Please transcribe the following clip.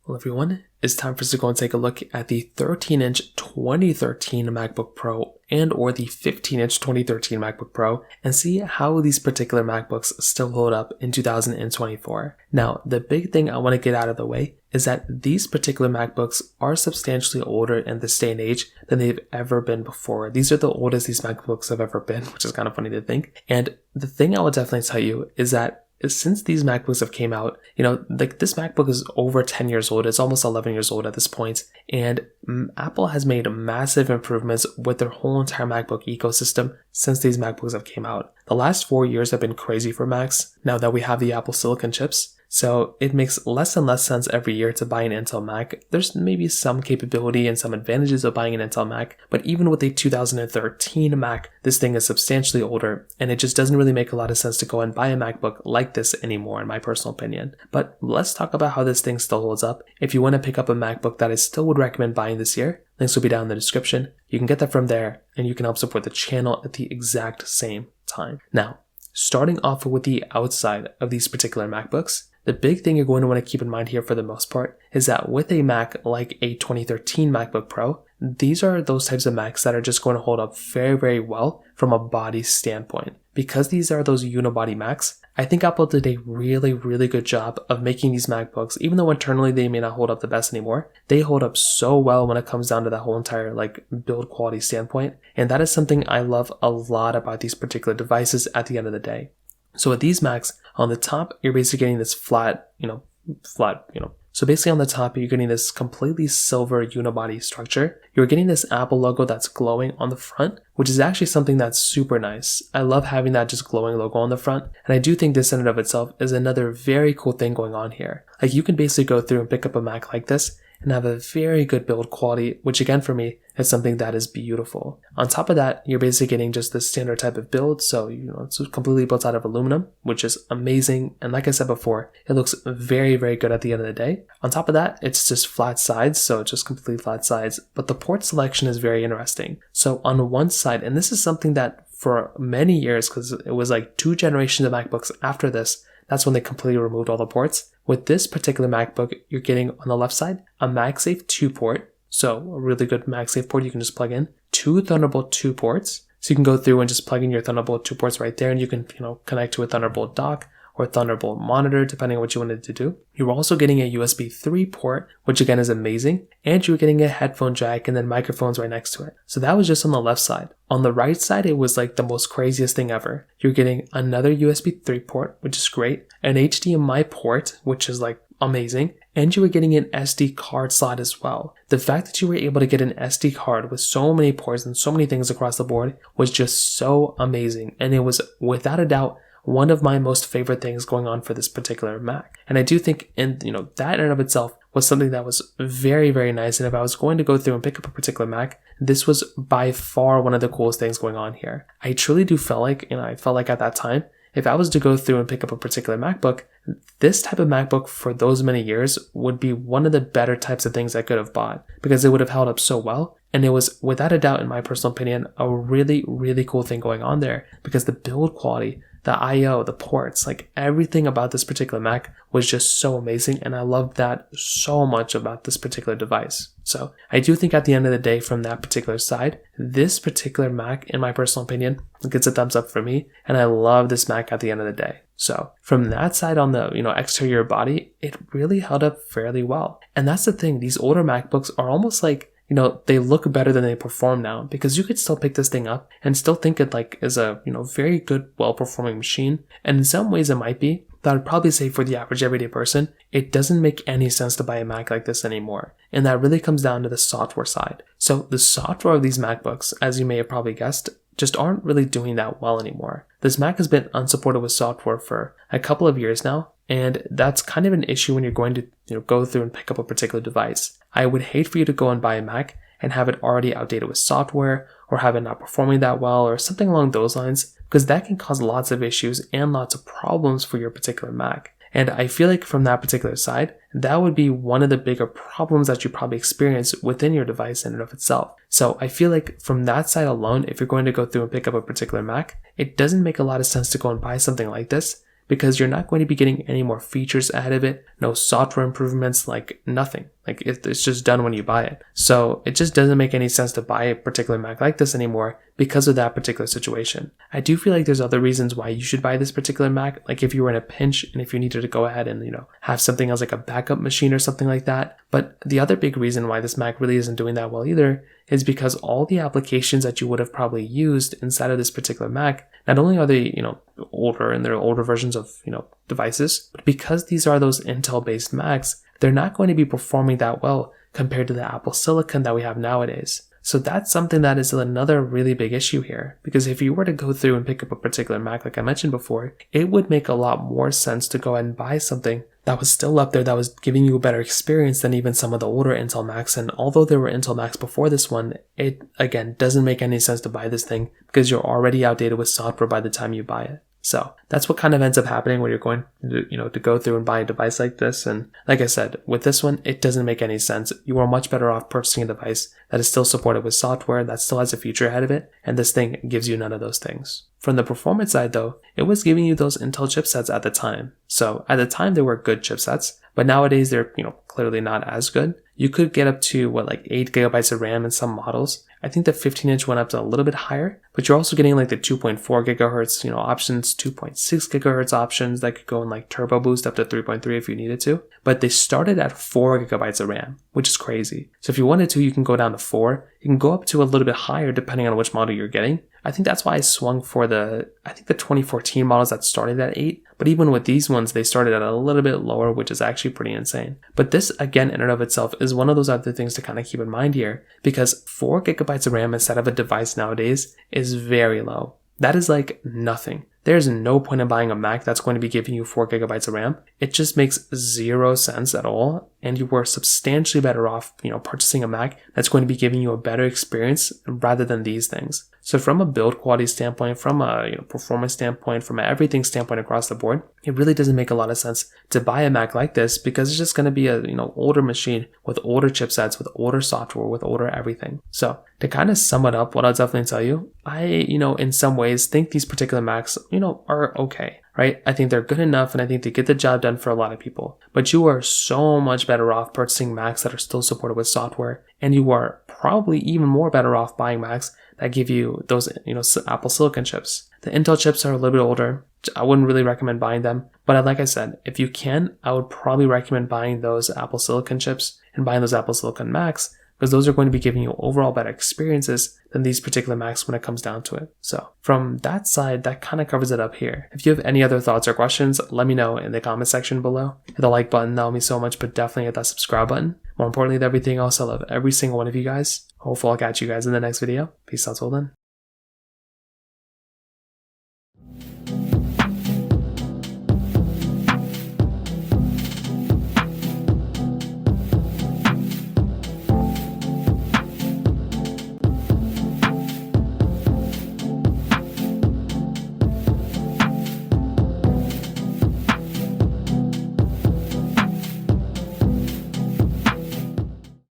Well, everyone, it's time for us to go and take a look at the 13-inch 2013 MacBook Pro and or the 15-inch 2013 MacBook Pro and see how these particular MacBooks still hold up in 2024. Now, the big thing I want to get out of the way is that these particular MacBooks are substantially older in this day and age than they've ever been before. These are the oldest these MacBooks have ever been, which is kind of funny to think. And the thing I would definitely tell you is that since these MacBooks have came out, this MacBook is over 10 years old. It's almost 11 years old at this point. And Apple has made massive improvements with their whole entire MacBook ecosystem since these MacBooks have came out. The last 4 years have been crazy for Macs now that we have the Apple Silicon chips. So it makes less and less sense every year to buy an Intel Mac. There's maybe some capability and some advantages of buying an Intel Mac, but even with a 2013 Mac, this thing is substantially older, and it just doesn't really make a lot of sense to go and buy a MacBook like this anymore, in my personal opinion. But let's talk about how this thing still holds up. If you want to pick up a MacBook that I still would recommend buying this year, links will be down in the description. You can get that from there, and you can help support the channel at the exact same time. Now, starting off with the outside of these particular MacBooks, the big thing you're going to want to keep in mind here for the most part is that with a Mac like a 2013 MacBook Pro, these are those types of Macs that are just going to hold up very, very well from a body standpoint. Because these are those unibody Macs, I think Apple did a really, really good job of making these MacBooks, even though internally they may not hold up the best anymore, they hold up so well when it comes down to that whole entire build quality standpoint. And that is something I love a lot about these particular devices at the end of the day. So with these Macs, on the top, you're basically getting this flat. So basically on the top, you're getting this completely silver unibody structure. You're getting this Apple logo that's glowing on the front, which is actually something that's super nice. I love having that just glowing logo on the front. And I do think this in and of itself is another very cool thing going on here. You can basically go through and pick up a Mac like this and have a very good build quality, which again for me is something that is beautiful. On top of that, you're basically getting just the standard type of build, so it's completely built out of aluminum, which is amazing. And like I said before, it looks very, very good at the end of the day. On top of that, it's just flat sides, so just completely flat sides, but the port selection is very interesting. So on one side, and this is something that for many years, because it was 2 generations of MacBooks after this, that's when they completely removed all the ports. With this particular MacBook, you're getting on the left side a MagSafe 2 port. So a really good MagSafe port you can just plug in. 2 Thunderbolt 2 ports. So you can go through and just plug in your Thunderbolt 2 ports right there, and you can connect to a Thunderbolt dock or Thunderbolt monitor, depending on what you wanted to do. You're also getting a USB 3 port, which again is amazing, and you're getting a headphone jack and then microphones right next to it. So that was just on the left side. On the right side, it was the most craziest thing ever. You're getting another USB 3 port, which is great, an HDMI port, which is amazing, and you were getting an SD card slot as well. The fact that you were able to get an SD card with so many ports and so many things across the board was just so amazing, and it was without a doubt one of my most favorite things going on for this particular Mac. And I do think that in and of itself was something that was very, very nice. And if I was going to go through and pick up a particular Mac, this was by far one of the coolest things going on here. I truly do feel I felt like at that time, if I was to go through and pick up a particular MacBook, this type of MacBook for those many years would be one of the better types of things I could have bought because it would have held up so well. And it was, without a doubt, in my personal opinion, a really, really cool thing going on there because the build quality, the I/O, the ports, everything about this particular Mac was just so amazing, and I loved that so much about this particular device. So I do think at the end of the day, from that particular side, this particular Mac, in my personal opinion, gets a thumbs up for me, and I love this Mac at the end of the day. So from that side on the exterior body, it really held up fairly well. And that's the thing, these older MacBooks are almost they look better than they perform now because you could still pick this thing up and still think it is a, very good, well-performing machine. And in some ways it might be, but I'd probably say for the average everyday person, it doesn't make any sense to buy a Mac like this anymore. And that really comes down to the software side. So the software of these MacBooks, as you may have probably guessed, just aren't really doing that well anymore. This Mac has been unsupported with software for a couple of years now, and that's kind of an issue when you're going to go through and pick up a particular device. I would hate for you to go and buy a Mac and have it already outdated with software or have it not performing that well or something along those lines, because that can cause lots of issues and lots of problems for your particular Mac. And I feel like from that particular side, that would be one of the bigger problems that you probably experience within your device in and of itself. So I feel like from that side alone, if you're going to go through and pick up a particular Mac, it doesn't make a lot of sense to go and buy something like this because you're not going to be getting any more features ahead of it, no software improvements, like nothing. Like it's just done when you buy it. So it just doesn't make any sense to buy a particular Mac like this anymore because of that particular situation. I do feel like there's other reasons why you should buy this particular Mac, like if you were in a pinch and if you needed to go ahead and, have something else like a backup machine or something like that. But the other big reason why this Mac really isn't doing that well either is because all the applications that you would have probably used inside of this particular Mac, not only are they, older and they're older versions of, devices, but because these are those Intel-based Macs, they're not going to be performing that well compared to the Apple Silicon that we have nowadays. So that's something that is another really big issue here, because if you were to go through and pick up a particular Mac like I mentioned before, it would make a lot more sense to go ahead and buy something that was still up there, that was giving you a better experience than even some of the older Intel Macs. And although there were Intel Macs before this one, it again doesn't make any sense to buy this thing because you're already outdated with software by the time you buy it. So that's what kind of ends up happening when you're going to go through and buy a device like this. And like I said, with this one, it doesn't make any sense. You are much better off purchasing a device that is still supported with software, that still has a feature ahead of it. And this thing gives you none of those things. From the performance side though, it was giving you those Intel chipsets at the time. So at the time, they were good chipsets, but nowadays they're, clearly not as good. You could get up to 8 gigabytes of RAM in some models. I think the 15-inch went up to a little bit higher, but you're also getting the 2.4 gigahertz, options, 2.6 gigahertz options that could go in turbo boost up to 3.3 if you needed to. But they started at 4 gigabytes of RAM, which is crazy. So if you wanted to, you can go down to 4. You can go up to a little bit higher depending on which model you're getting. I think that's why I swung for the 2014 models that started at 8. But even with these ones, they started at a little bit lower, which is actually pretty insane. But this, again, in and of itself is one of those other things to kind of keep in mind here, because 4 gigabytes of RAM inside of a device nowadays is very low. That is nothing. There's no point in buying a Mac that's going to be giving you 4 gigabytes of RAM. It just makes zero sense at all. And you were substantially better off, purchasing a Mac that's going to be giving you a better experience rather than these things. So from a build quality standpoint, from a performance standpoint, from an everything standpoint across the board, it really doesn't make a lot of sense to buy a Mac like this because it's just going to be a older machine with older chipsets, with older software, with older everything. So to kind of sum it up, what I'll definitely tell you, I in some ways think these particular Macs are okay, right? I think they're good enough and I think they get the job done for a lot of people. But you are so much better off purchasing Macs that are still supported with software, and you are probably even more better off buying Macs that give you those, Apple Silicon chips. The Intel chips are a little bit older. I wouldn't really recommend buying them. But like I said, if you can, I would probably recommend buying those Apple Silicon chips and buying those Apple Silicon Macs, because those are going to be giving you overall better experiences than these particular Macs when it comes down to it. So from that side, that kind of covers it up here. If you have any other thoughts or questions, let me know in the comment section below. Hit the like button, that would mean so much, but definitely hit that subscribe button. More importantly than everything else, I love every single one of you guys. Hopefully I'll catch you guys in the next video. Peace out till then.